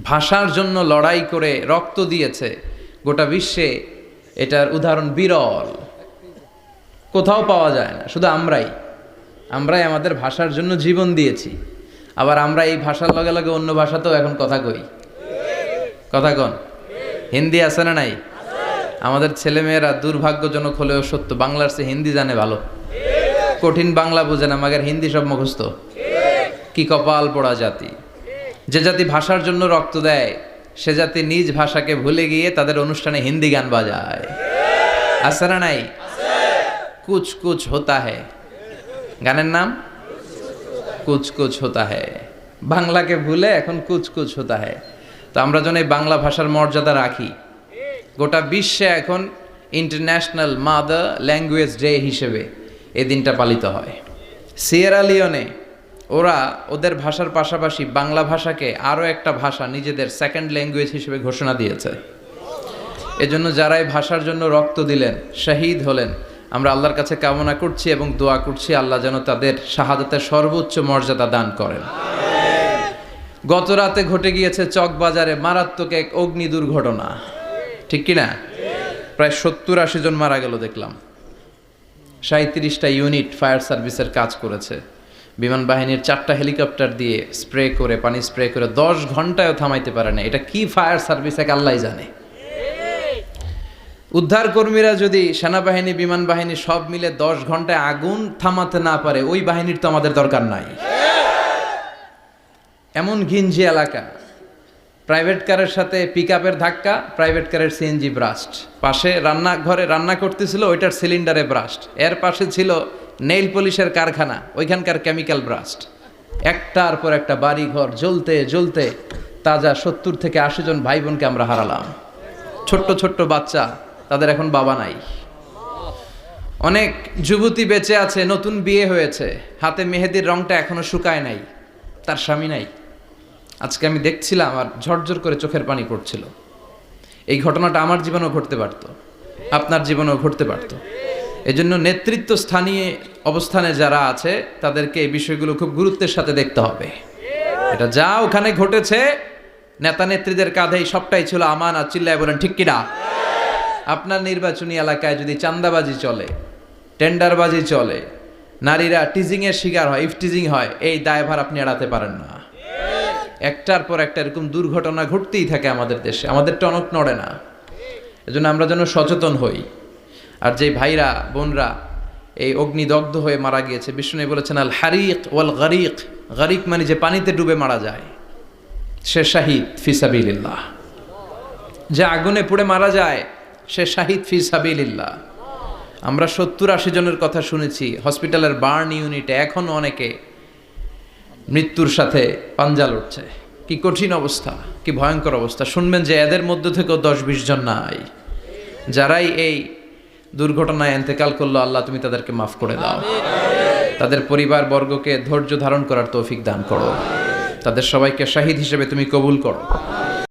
ভাষার জন্য লড়াই করে রক্ত দিয়েছে গোটা বিশ্বে, এটার উদাহরণ বিরল, কোথাও পাওয়া যায় না। শুধু আমরাই আমাদের ভাষার জন্য জীবন দিয়েছি। আবার আমরা এই ভাষার লগে লগে অন্য ভাষাতেও এখন কথা কই। কথা কন, হিন্দি আছে না নাই? আমাদের ছেলেমেয়েরা দুর্ভাগ্যজনক হলেও সত্য বাংলার চেয়ে হিন্দি জানে ভালো। কঠিন বাংলা বোঝে না, মাগের হিন্দি সব মুখস্থ। কি কপাল পোড়া জাতি! যে জাতি ভাষার জন্য রক্ত দেয় সে জাতি নিজ ভাষাকে ভুলে গিয়ে তাদের অনুষ্ঠানে হিন্দি গান বাজায়। আছে না নাই? কুছ কুছ হোতা হ্যায়, গানের নাম কুছ কুছ হোতা হ্যায়। বাংলাকে ভুলে এখন কুছ কুছ হোতা হ্যায়। তো আমরা যেন এই বাংলা ভাষার মর্যাদা রাখি। গোটা বিশ্বে এখন ইন্টারন্যাশনাল মাদার ল্যাঙ্গুয়েজ ডে হিসেবে এই দিনটা পালিত হয়। সিয়েরা লিওনে ওরা ওদের ভাষার পাশাপাশি বাংলা ভাষাকে আরও একটা ভাষা নিজেদের সেকেন্ড ল্যাঙ্গুয়েজ হিসেবে ঘোষণা দিয়েছে। এজন্য যারা এই ভাষার জন্য রক্ত দিলেন, শহীদ হলেন, আমরা আল্লাহর কাছে কামনা করছি এবং দোয়া করছি আল্লাহ যেন তাদের শাহাদাতের সর্বোচ্চ মর্যাদা দান করেন। গত রাতে ঘটে গিয়েছে চকবাজারে মারাত্মক এক অগ্নি দুর্ঘটনা, ঠিক কিনা? প্রায় 70-80 জন মারা গেল দেখলাম। 37টা ইউনিট ফায়ার সার্ভিসের কাজ করেছে। বিমান বাহিনীর 4টা হেলিকপ্টার দিয়ে পানি স্প্রে করে 10 ঘন্টায়ও থামাইতে পারে না। এটা কি ফায়ার সার্ভিস এক আল্লাহই জানে। উদ্ধার কর্মীরা যদি সেনাবাহিনী বিমান বাহিনী সব মিলে 10 ঘন্টায় আগুন থামাতে না পারে, ওই বাহিনীর তো আমাদের দরকার নাই। এমন ঘিঞ্জি এলাকা, প্রাইভেট কারের সাথে পিকআপের ধাক্কা, প্রাইভেট কারের সিএনজি ব্রাস্ট, পাশে রান্নাঘরে রান্না করতেছিল ওইটার সিলিন্ডারে ব্রাস্ট, এর পাশে ছিল নেইল পলিশের কারখানা, ওইখানকার কেমিক্যাল ব্রাস্ট। একটার পর একটা বাড়ি ঘর জ্বলতে জ্বলতে তাজা 70 থেকে 80 জন ভাই বোনকে আমরা হারালাম। ছোট্ট ছোট্ট বাচ্চা, তাদের এখন বাবা নাই। অনেক যুবতী বেঁচে আছে, নতুন বিয়ে হয়েছে, হাতে মেহেদির রংটা এখনো শুকায় নাই, তার স্বামী নাই। আজকে আমি দেখছিলাম আর ঝরঝর করে চোখের পানি পড়ছিল। এই ঘটনাটা আমার জীবনেও ঘটতে পারত, আপনার জীবনেও ঘটতে পারত। এজন্য নেতৃত্ব স্থানীয় অবস্থানে যারা আছে তাদেরকে এই বিষয়গুলো খুব গুরুত্বের সাথে দেখতে হবে। এটা যা ওখানে ঘটেছে নেতা নেত্রীদের কাঁধেই সবটাই ছিল আমানত। চিল্লায় বলেন ঠিক কিনা? আপনার নির্বাচনী এলাকায় যদি চাঁদাবাজি চলে, টেন্ডারবাজি চলে, নারীরা টিজিংয়ের শিকার হয়, ইফটিজিং হয়, এই দায়ভার আপনি এড়াতে পারেন না। একটার পর একটা এরকম দুর্ঘটনা ঘটতেই থাকে আমাদের দেশে, আমাদের টনক নড়ে না। এজন্য আমরা যেন সচেতন হই। আর যে ভাইরা বোনরা এই অগ্নিদগ্ধ হয়ে মারা গিয়েছে, বিষ্ণু বলেছেন আল হারিক ওয়াল গারিক, গারিক মানে যে পানিতে ডুবে মারা যায়, সে শাহিদ ফি সাবিলিল্লাহ। যে আগুনে পুড়ে মারা যায় সে শাহিদ ফি সাবিলিল্লাহ। আমরা 70-80 জনের কথা শুনেছি হসপিটালের বার্ন ইউনিটে, এখনো অনেকে মৃত্যুর সাথে পাঞ্জা লড়ছে। কি কঠিন অবস্থা, কি ভয়ঙ্কর অবস্থা। শুনবেন যে এদের মধ্য থেকেও 10-20 জন নাই, যারাই এই দুর্ঘটনায় ইন্তেকাল করলো, আল্লাহ তুমি তাদেরকে মাফ করে দাও। তাদের পরিবার বর্গকে ধৈর্য ধারণ করার তৌফিক দান করো। তাদের সবাইকে শাহিদ হিসেবে তুমি কবুল করো।